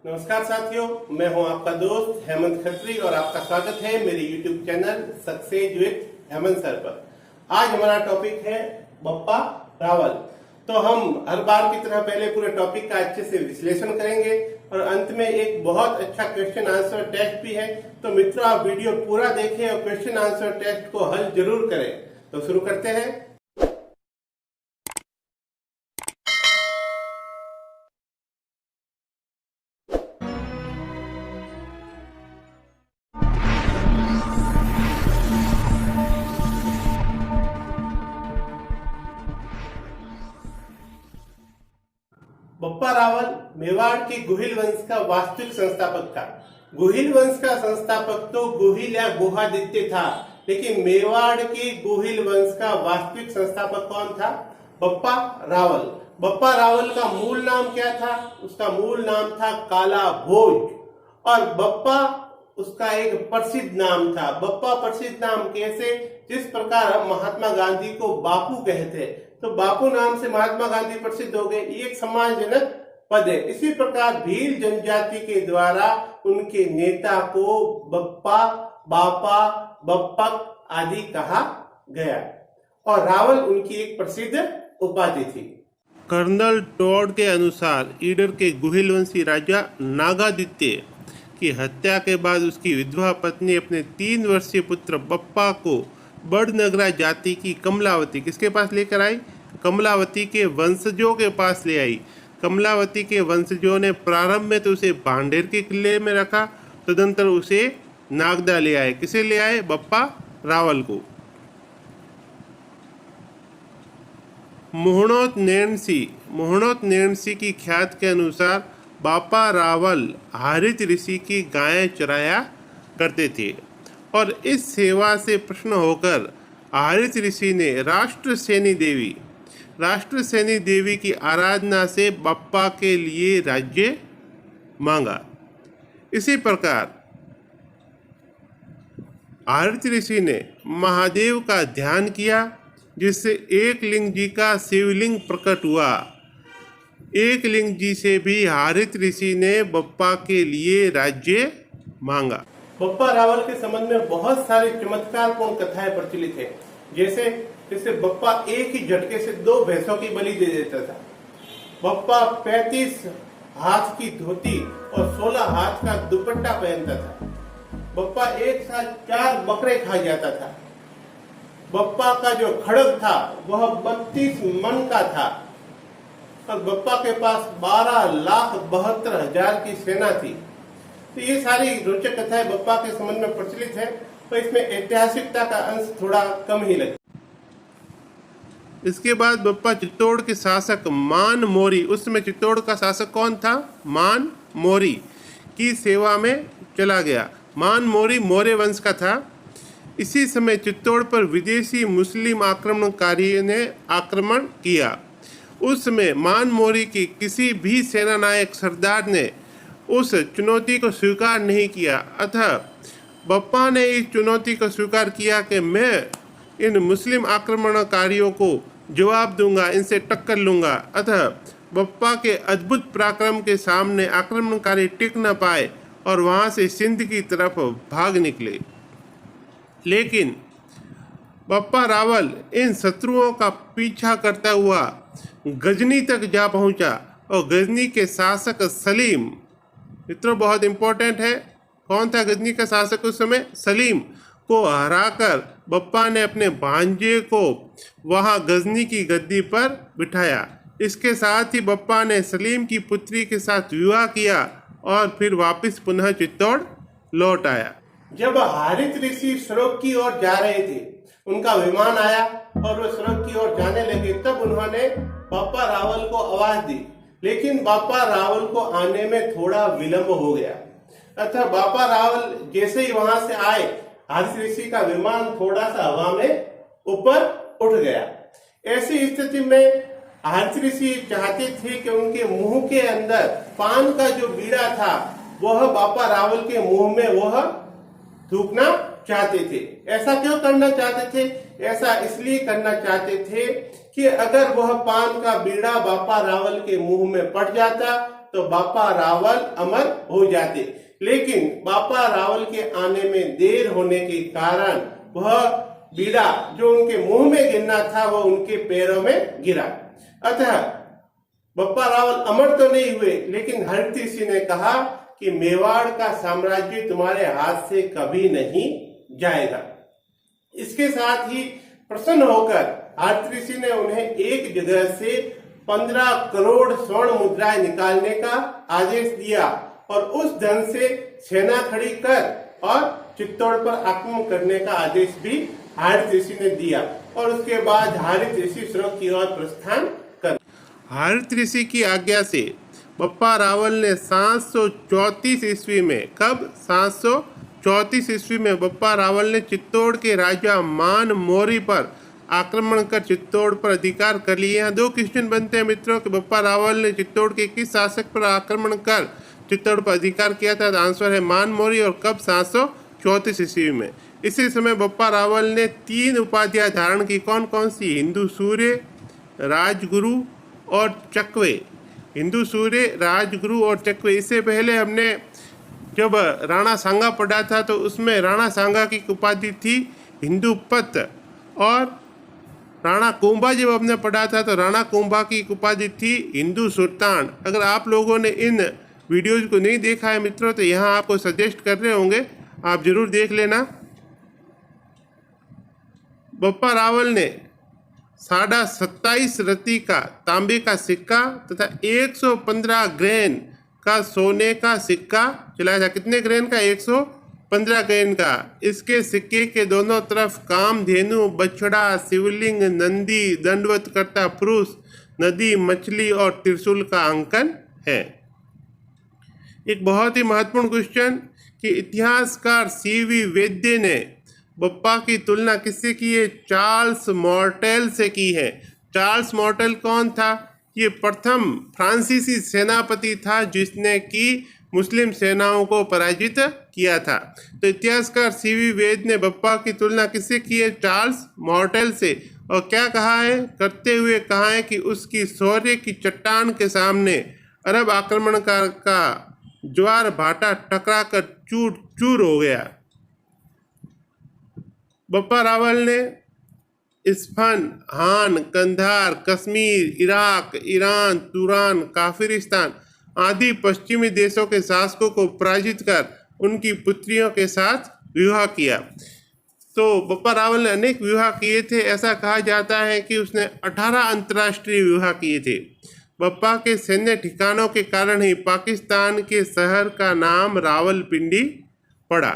नमस्कार साथियों, मैं हूं आपका दोस्त हेमंत खत्री और आपका स्वागत है मेरे YouTube channel success with Hemant sir पर। आज हमारा टॉपिक है बप्पा रावल। तो हम हर बार की तरह पहले पूरे टॉपिक का अच्छे से विश्लेषण करेंगे और अंत में एक बहुत अच्छा क्वेश्चन आंसर टेस्ट भी है। तो मित्रों, आप वीडियो पूरा देखें और क्वेश्चन आंसर टेस्ट को हल जरूर करें। तो शुरू करते हैं। बप्पा रावल मेवाड़ के गुहिल वंश का वास्तविक संस्थापक था। गुहिल वंश का संस्थापक तो गुहिल या गुहादित्य था, लेकिन मेवाड़ के गुहिल वंश का वास्तविक संस्थापक कौन था? बप्पा रावल। बप्पा रावल का मूल नाम क्या था? उसका मूल नाम था काला भोज और बप्पा उसका एक प्रसिद्ध नाम था। बप्पा प्रसिद्ध नाम कैसे? जिस प्रकार हम महात्मा गांधी को बापू कहते हैं, तो बापू नाम से महात्मा गांधी प्रसिद्ध हो गए। ये एक सम्मानजनक पद है। इसी प्रकार भील जनजाति के द्वारा उनके नेता को बप्पा, बापा, बप्पक आदि कहा गया और रावल उनकी एक प्रसिद्ध उपाधि थी। कर्नल टॉड के अनुसार ईडर के गुहिल वंशी राजा नागादित्य की हत्या के बाद उसकी विधवा पत्नी अपने 3 वर्षीय पुत्र बप्पा को बड़नगरा जाति की कमलावती किसके पास लेकर आई? कमलावती के वंशजों के पास ले आई। कमलावती के वंशजों ने प्रारंभ में तो उसे भांडेर के किले में रखा, तदंतर उसे नागदा ले आए। किसे ले आए? बप्पा रावल को। मोहनोत नैणसी की ख्यात के अनुसार बापा रावल हारित ऋषि की गायें चराया करते थे और इस सेवा से प्रसन्न होकर हारित ऋषि ने राष्ट्रसेनी देवी की आराधना से बप्पा के लिए राज्य मांगा। इसी प्रकार हारित ऋषि ने महादेव का ध्यान किया, जिससे एक लिंग जी का शिवलिंग प्रकट हुआ। एक लिंग जी से भी हारित ऋषि ने बप्पा के लिए राज्य मांगा। बप्पा रावल के संबंध में बहुत सारी चमत्कारपूर्ण कथाएं प्रचलित है। जैसे बप्पा एक ही झटके से 2 भैंसों की बलि दे देता था। बप्पा 35 हाथ की धोती और 16 हाथ का दुपट्टा पहनता था। बप्पा एक साथ 4 बकरे खा जाता था। बप्पा का जो खड्ग था वह 32 मन का था और बप्पा के पास 12,72,000 की सेना थी। तो ये सारी रोचक कथाएं बप्पा के संबंध में प्रचलित है, तो इसमें ऐतिहासिकता का अंश थोड़ा कम ही लगता। इसके बाद बप्पा चित्तौड़ के शासक मान मोरी, उस समय चित्तौड़ का शासक कौन था? मान मोरी की सेवा में चला गया। मान मोरी मौर्य वंश का था। इसी समय चित्तौड़ पर विदेशी मुस्लिम आक्रमणकारियों ने आक्रमण किया। उस समय मान मोरी की किसी भी सेना नायक सरदार ने उस चुनौती को स्वीकार नहीं किया। अतः बप्पा ने इस चुनौती को स्वीकार किया कि मैं इन मुस्लिम आक्रमणकारियों को जवाब दूंगा, इनसे टक्कर लूंगा। अतः बप्पा के अद्भुत पराक्रम के सामने आक्रमणकारी टिक न पाए और वहां से सिंध की तरफ भाग निकले। लेकिन बप्पा रावल इन शत्रुओं का पीछा करता हुआ गजनी तक जा पहुंचा और गजनी के शासक सलीम, मित्रों बहुत इंपॉर्टेंट है, कौन था गजनी का शासक उस समय? सलीम को हराकर बप्पा ने अपने भांजे को वहां गजनी की गद्दी पर बिठाया। इसके साथ ही बप्पा ने सलीम की पुत्री के साथ विवाह किया और फिर वापस पुनः चित्तौड़ लौट आया। जब हारित ऋषि स्वर्ग की ओर जा रहे थे, उनका विमान आया और वे स्वर्ग की ओर जाने लगे। तब उन्होंने बप्पा रावल को आवाज दी, लेकिन बप्पा रावल को आने में थोड़ा विलंब हो गया। अतः बप्पा रावल जैसे ही वहां से आए, हारित ऋषि का विमान थोड़ा सा हवा में ऊपर उठ गया। ऐसी स्थिति में हारित ऋषि चाहते थे कि उनके मुंह के अंदर पान का जो बीड़ा था वह बप्पा रावल के मुंह में वह थूकना चाहते थे। ऐसा क्यों करना चाहते थे? ऐसा इसलिए करना चाहते थे कि अगर वह पान का बीड़ा बप्पा रावल के मुंह में पड़ जाता तो बापा रावल अमर हो जाते, लेकिन बापा रावल के आने में देर होने के कारण वह बीड़ा जो उनके मुंह में गिरना था वो उनके पैरों में गिरा। अतः बप्पा रावल अमर तो नहीं हुए, लेकिन हरित ऋषि ने कहा कि मेवाड़ का साम्राज्य तुम्हारे हाथ से कभी नहीं जाएगा। इसके साथ ही प्रसन्न होकर हरित ऋषि ने उन्हें एक जगह से 15 करोड़ स्वर्ण मुद्राएं निकालने का आदेश दिया और उस धन से सेना खड़ी कर और चित्तौड़ पर आक्रमण करने का आदेश भी हरित ऋषि ने दिया। और उसके बाद हरित ऋषि स्वर्ग की ओर प्रस्थान कर। हरित ऋषि की आज्ञा से बप्पा रावल ने 734 ईस्वी में, कब 734 ईस्वी में बप्पा रावल ने चित्तौड़ के राजा मान मोरी पर आक्रमण कर चित्तौड़ पर अधिकार कर लिए। यहाँ दो क्वेश्चन बनते हैं मित्रों कि बप्पा रावल ने चित्तौड़ के किस शासक पर आक्रमण कर चित्तौड़ पर अधिकार किया था। तो आंसर है मान मोरी, और कब 734 ईस्वी में। इसी समय बप्पा रावल ने 3 उपाधियां धारण की। कौन कौन सी? हिंदू सूर्य, राजगुरु और चकवे। हिंदू सूर्य, राजगुरु और चकवे। इससे पहले हमने जब राणा सांगा पढ़ा था तो उसमें राणा सांगा की उपाधि थी हिंदू पत, और राणा कुंभा जब हमने पढ़ा था तो राणा कुंभा की उपाधि थी हिंदू सुल्तान। अगर आप लोगों ने इन वीडियोज को नहीं देखा है मित्रों तो यहाँ आपको सजेस्ट कर रहे होंगे, आप जरूर देख लेना। बप्पा रावल ने 27.5 रत्ती का तांबे का सिक्का तथा 115 ग्रेन का सोने का सिक्का चलाया था। कितने ग्रेन का? 115 ग्रेन का। इसके सिक्के के दोनों तरफ कामधेनु, बछड़ा, शिवलिंग, नंदी, दंडवत करता पुरुष, नदी, मछली और त्रिशूल का अंकन है। एक बहुत ही महत्वपूर्ण क्वेश्चन कि इतिहासकार सीवी वैद्य ने बप्पा की तुलना किससे की है? चार्ल्स मार्टेल से की है। चार्ल्स मार्टेल कौन था? ये प्रथम फ्रांसीसी सेनापति था जिसने कि मुस्लिम सेनाओं को पराजित किया था। तो इतिहासकार सीवी वैद्य ने बप्पा की तुलना किससे की है? चार्ल्स मार्टेल से। और क्या कहा है? करते हुए कहा है कि उसकी शौर्य की चट्टान के सामने अरब आक्रमणकार का ज्वार भाटा टकरा कर चूर चूर हो गया। बप्पा रावल ने इस्फान, हान, Kandahar, Kashmir, Iraq, Iran, Turan, Kafiristan आदि पश्चिमी देशों के शासकों को पराजित कर उनकी पुत्रियों के साथ विवाह किया। तो बप्पा रावल ने अनेक विवाह किए थे। ऐसा कहा जाता है कि उसने 18 अंतर्राष्ट्रीय विवाह किए थे। बप्पा के सैन्य ठिकानों के कारण ही पाकिस्तान के शहर का नाम रावलपिंडी पड़ा।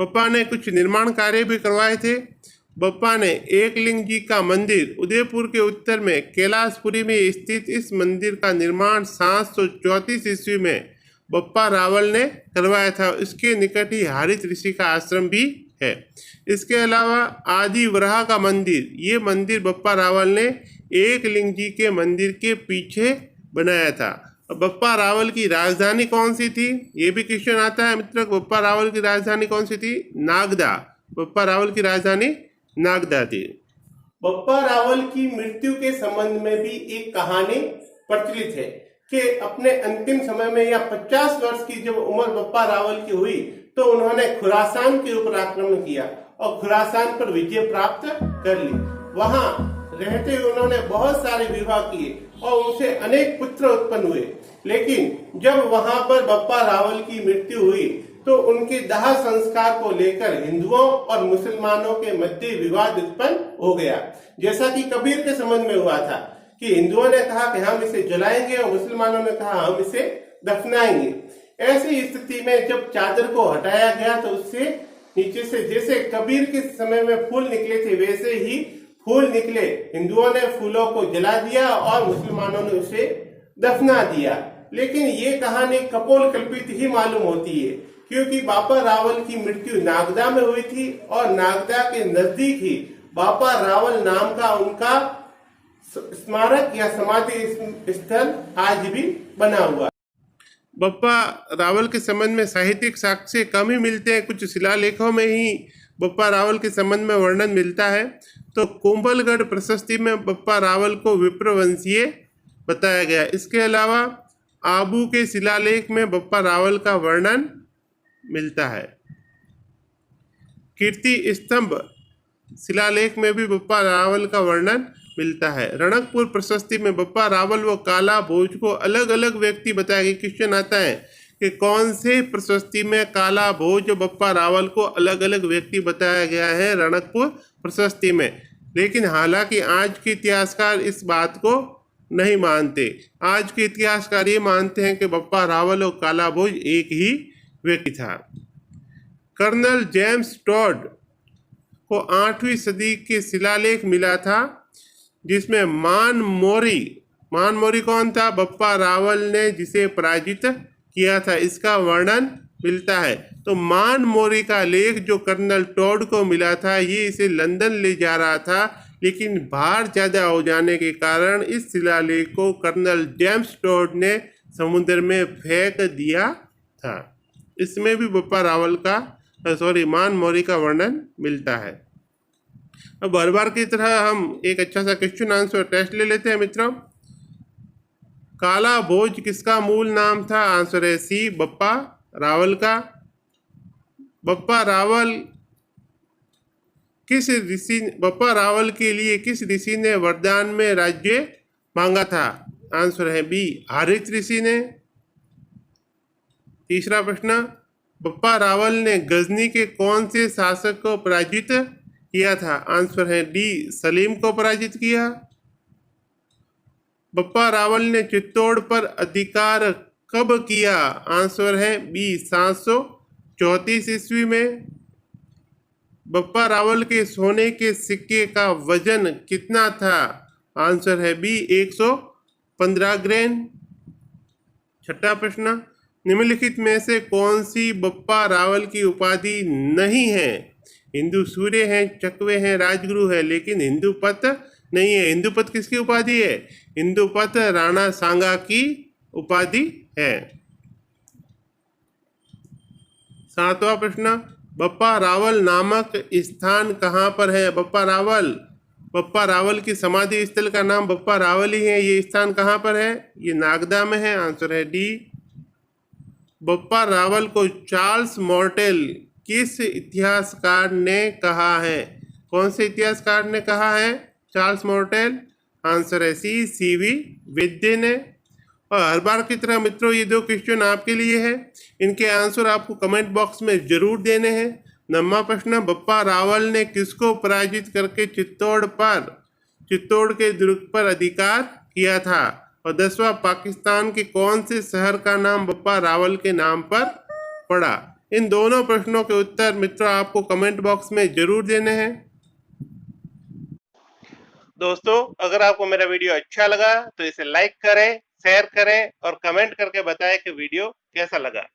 बप्पा ने कुछ निर्माण कार्य भी करवाए थे। बप्पा ने एकलिंग जी का मंदिर उदयपुर के उत्तर में कैलाशपुरी में स्थित इस मंदिर का निर्माण 734 ईस्वी में बप्पा रावल ने करवाया था। इसके निकट ही हरित ऋषि का आश्रम भी है। इसके अलावा आदि वराह का मंदिर, ये मंदिर बप्पा रावल ने एकलिंग जी के मंदिर के पीछे बनाया था। बप्पा रावल की राजधानी कौन सी थी? ये भी क्वेश्चन आता है मित्रों। बप्पा रावल की राजधानी कौन सी थी? नागदा। बप्पा रावल की राजधानी नागदा थी। बप्पा रावल की मृत्यु के संबंध में भी एक कहानी प्रचलित है कि अपने अंतिम समय में या 50 वर्ष की जब उम्र बप्पा रावल की हुई तो उन्होंने खुरासान के ऊपर आक्रमण किया और खुरासान पर विजय प्राप्त कर ली। वहां रहते हुए उन्होंने बहुत सारे विवाह किए और उनसे अनेक पुत्र उत्पन्न हुए। लेकिन जब वहां पर बप्पा रावल की मृत्यु हुई तो उनके दाह संस्कार को लेकर हिंदुओं और मुसलमानों के मध्य विवाद उत्पन्न हो गया, जैसा कि कबीर के संबंध में हुआ था कि हिंदुओं ने कहा कि हम इसे जलाएंगे और मुसलमानों ने कहा हम इसे दफनाएंगे। ऐसी स्थिति में जब चादर को हटाया गया तो उससे नीचे से जैसे कबीर के समय में फूल निकले थे वैसे ही फूल निकले। हिंदुओं ने फूलों को जला दिया और मुसलमानों ने उसे दफना दिया। लेकिन ये कहानी कपोल कल्पित ही मालूम होती है क्योंकि बापा रावल की मृत्यु नागदा में हुई थी और नागदा के नजदीक ही बापा रावल नाम का उनका स्मारक या समाधि स्थल आज भी बना हुआ। बप्पा रावल के संबंध में साहित्यिक साक्ष्य कम ही मिलते हैं। कुछ शिलालेखों में ही बप्पा रावल के संबंध में वर्णन मिलता है। तो कुंभलगढ़ प्रशस्ति में बप्पा रावल को विप्रवंशीय बताया गया। इसके अलावा आबू के शिलालेख में बप्पा रावल का वर्णन मिलता है। कीर्ति स्तंभ शिलालेख में भी बप्पा रावल का वर्णन मिलता है। रणकपुर प्रशस्ति में बप्पा रावल व काला भोज को अलग अलग व्यक्ति बताया गया। क्वेश्चन आता है कि कौन से प्रशस्ति में काला भोज और बप्पा रावल को अलग अलग व्यक्ति बताया गया है रणकपुर प्रशस्ति में। लेकिन हालांकि आज के इतिहासकार इस बात को नहीं मानते। आज के इतिहासकार ये मानते हैं कि बप्पा रावल और काला भोज एक ही व्यक्ति था। कर्नल जेम्स टॉड को 8वीं सदी के शिलालेख मिला था जिसमें मान मोरी कौन था? बप्पा रावल ने जिसे पराजित किया था, इसका वर्णन मिलता है। तो मान मोरी का लेख जो कर्नल टॉड को मिला था, ये इसे लंदन ले जा रहा था, लेकिन भार ज़्यादा हो जाने के कारण इस शिलालेख को कर्नल जेम्स टॉड ने समुद्र में फेंक दिया था। इसमें भी बप्पा रावल का मान मोरी का वर्णन मिलता है। अब हर बार की तरह हम एक अच्छा सा क्वेश्चन आंसर टेस्ट ले लेते हैं मित्रों। काला भोज किसका मूल नाम था? आंसर है सी, बप्पा रावल का। बप्पा रावल के लिए किस ऋषि ने वरदान में राज्य मांगा था? आंसर है बी, हरित ऋषि ने। तीसरा प्रश्न, बप्पा रावल ने गजनी के कौन से शासक को पराजित किया था? आंसर है डी, सलीम को पराजित किया। बप्पा रावल ने चित्तौड़ पर अधिकार कब किया? आंसर है बी, 734 ईस्वी में। बप्पा रावल के सोने के सिक्के का वजन कितना था? आंसर है बी, 115 ग्राम। छठा प्रश्न, निम्नलिखित में से कौन सी बप्पा रावल की उपाधि नहीं है? हिंदू सूर्य हैं, चकवे हैं, राजगुरु है, लेकिन हिंदूपत नहीं है। हिंदूपत किसकी उपाधि है? हिंदूपत राणा सांगा की उपाधि है। सातवां प्रश्न, बप्पा रावल नामक स्थान कहाँ पर है? बप्पा रावल की समाधि स्थल का नाम बप्पा रावल ही है। ये स्थान कहाँ पर है? ये नागदा में है। आंसर है डी। बप्पा रावल को चार्ल्स मॉर्टेल किस इतिहासकार ने कहा है? कौन से इतिहासकार ने कहा है चार्ल्स मॉर्टेल? आंसर है सी, सीवी विद्य ने। और हर बार की तरह मित्रों ये दो क्वेश्चन आपके लिए है, इनके आंसर आपको कमेंट बॉक्स में जरूर देने हैं। 9वां प्रश्न, बप्पा रावल ने किसको पराजित करके चित्तौड़ के दुर्ग पर अधिकार किया था? और 10वां, पाकिस्तान के कौन से शहर का नाम बप्पा रावल के नाम पर पड़ा? इन दोनों प्रश्नों के उत्तर मित्रों आपको कमेंट बॉक्स में जरूर देने हैं। दोस्तों, अगर आपको मेरा वीडियो अच्छा लगा तो इसे लाइक करें, शेयर करें और कमेंट करके बताएं कि वीडियो कैसा लगा।